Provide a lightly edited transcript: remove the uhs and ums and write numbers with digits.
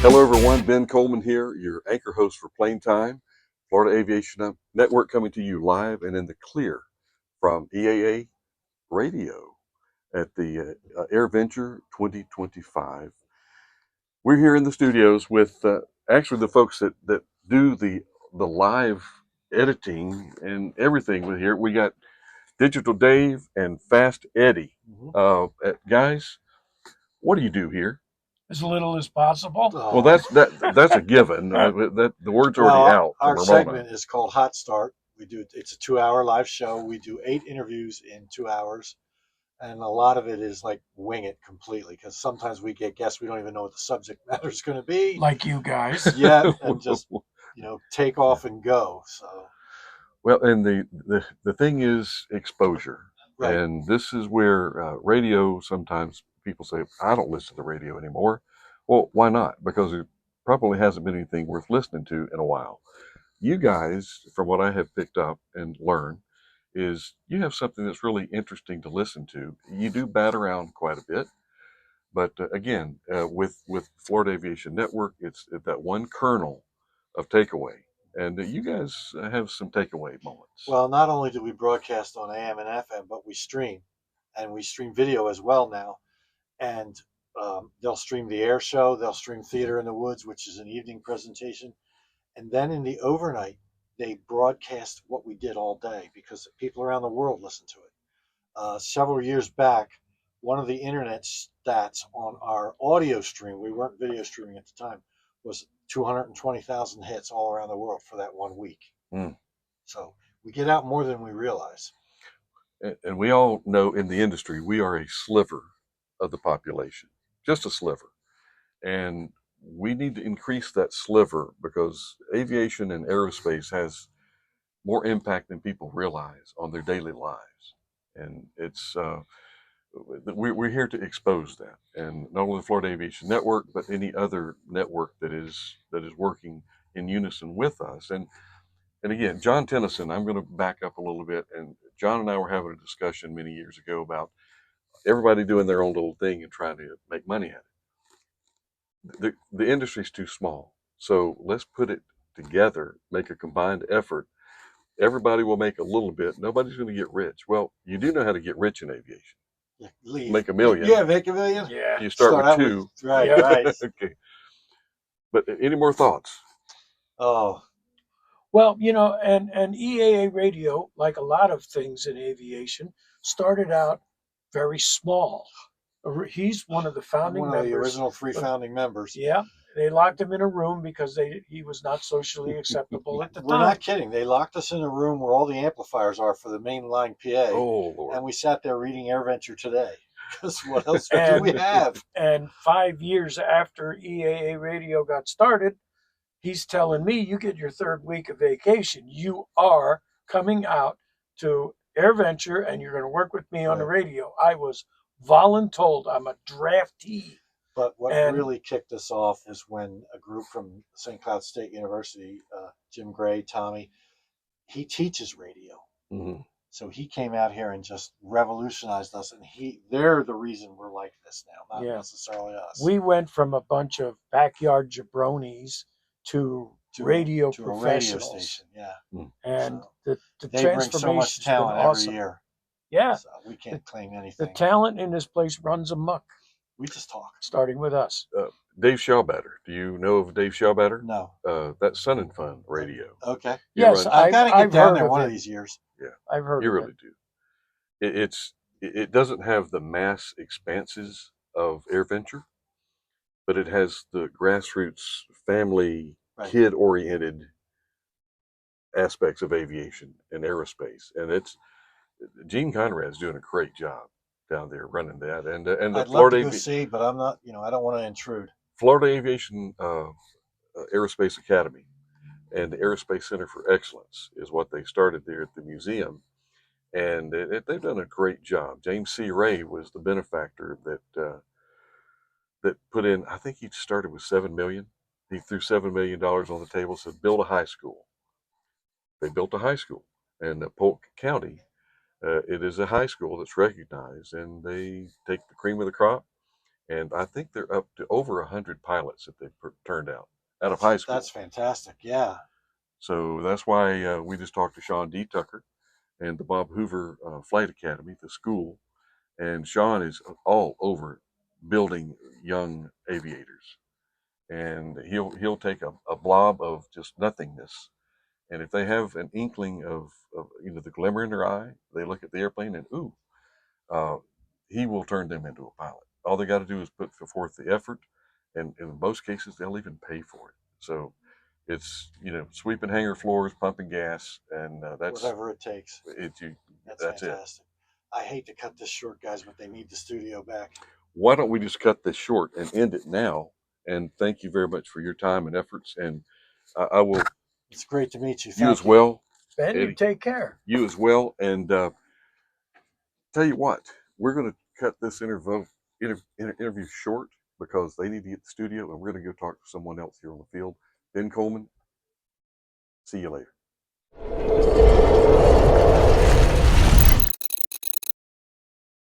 Hello, everyone. Ben Coleman here, your anchor host for Plane Time, Florida Aviation Network, coming to you live and in the clear from EAA Radio at the AirVenture 2025. We're here in the studios with actually the folks that do the live editing and everything with here. We got Digital Dave and Fast Eddie. Guys, what do you do here? As little as possible. Well, that's a given. That the word's already out. Our Ramona. segment is called Hot Start. It's a 2-hour live show. We do 8 interviews in 2 hours, and a lot of it is like wing it completely because sometimes we get guests we don't even know what the subject matter is going to be. Like you guys. Yeah, and just take off and go. So. Well, and the thing is exposure, Right. And this is where radio. Sometimes people say, "I don't listen to the radio anymore." Well, why not? Because it probably hasn't been anything worth listening to in a while. You guys, from what I have picked up and learned, is you have something that's really interesting to listen to. You do bat around quite a bit, but again, with Florida Aviation Network, it's that one kernel of takeaway, and you guys have some takeaway moments. Well, not only do we broadcast on AM and FM, but we stream, and we stream video as well now. And they'll stream the air show, they'll stream Theater in the Woods, which is an evening presentation. And then in the overnight, they broadcast what we did all day because people around the world listen to it. Several years back, one of the internet stats on our audio stream, we weren't video streaming at the time, was 220,000 hits all around the world for that 1 week. So we get out more than we realize. And we all know in the industry, we are a sliver of the population, just a sliver. And we need to increase that sliver because aviation and aerospace has more impact than people realize on their daily lives. And it's we're here to expose that, and not only the Florida Aviation Network, but any other network that is working in unison with us. And again, John Tennyson, I'm going to back up a little bit. And John and I were having a discussion many years ago about everybody doing their own little thing and trying to make money at it. The industry's too small, so let's put it together, make a combined effort. Everybody will make a little bit. Nobody's going to get rich. Well, you do know how to get rich in aviation. Make $1 million. Yeah, make $1 million. Yeah. You start with 2. Right, Yeah. right. Okay. But any more thoughts? Oh. Well, and EAA radio, like a lot of things in aviation, started out very small. He's one of the founding members. One of the original 3 founding members. Yeah. They locked him in a room because he was not socially acceptable at the time. We're not kidding. They locked us in a room where all the amplifiers are for the mainline PA. Oh, Lord. And we sat there reading AirVenture Today. Because what else do we have? And 5 years after EAA radio got started, he's telling me, you get your 3rd week of vacation. You are coming out to AirVenture and you're going to work with me on the radio. I was voluntold. I'm a draftee. But what really kicked us off was when a group from St. Cloud State University, Jim Gray, Tommy, he teaches radio. Mm-hmm. So he came out here and just revolutionized us. And they're the reason we're like this now, not necessarily us. We went from a bunch of backyard jabronis to radio professionals. A radio station, yeah. And so the they bring so much talent every year. Yeah. So we can't claim anything. The talent in this place runs amok. We just talk. Starting with us. Dave Schaubatter. Do you know of Dave Schaubatter? No. That's Sun and Fun Radio. Okay. Yes, I've got to get down there one of these years. Yeah, I've heard. You really do. It doesn't have the mass expanses of AirVenture, but it has the grassroots, family, kid-oriented aspects of aviation and aerospace, and it's Gene Conrad's doing a great job down there running that. And I'd love to go see, but I'm not. I don't want to intrude. Florida Aviation Aerospace Academy and the Aerospace Center for Excellence is what they started there at the museum, and they've done a great job. James C. Ray was the benefactor that put in. I think he started with $7 million. He threw $7 million on the table, said build a high school. They built a high school, and Polk County, it is a high school that's recognized, and they take the cream of the crop and I think they're up to over 100 pilots that they've turned out of high school. That's fantastic. Yeah. So that's why we just talked to Sean D. Tucker and the Bob Hoover Flight Academy, the school, and Sean is all over building young aviators, and he'll take a blob of just nothingness, and if they have an inkling of the glimmer in their eye, they look at the airplane and ooh, uh, he will turn them into a pilot. All they got to do is put forth the effort, and in most cases they'll even pay for it. So it's sweeping hangar floors, pumping gas, and Whatever it takes. That's that's it. fantastic. I hate to cut this short, guys, but they need the studio back. Why don't we just cut this short and end it now? And thank you very much for your time and efforts. And I will. It's great to meet you. You Thank as you. well. Ben, you Eddie, take care. you as well. And tell you what, we're going to cut this interview short because they need to get the studio, and we're going to go talk to someone else here on the field. Ben Coleman, see you later.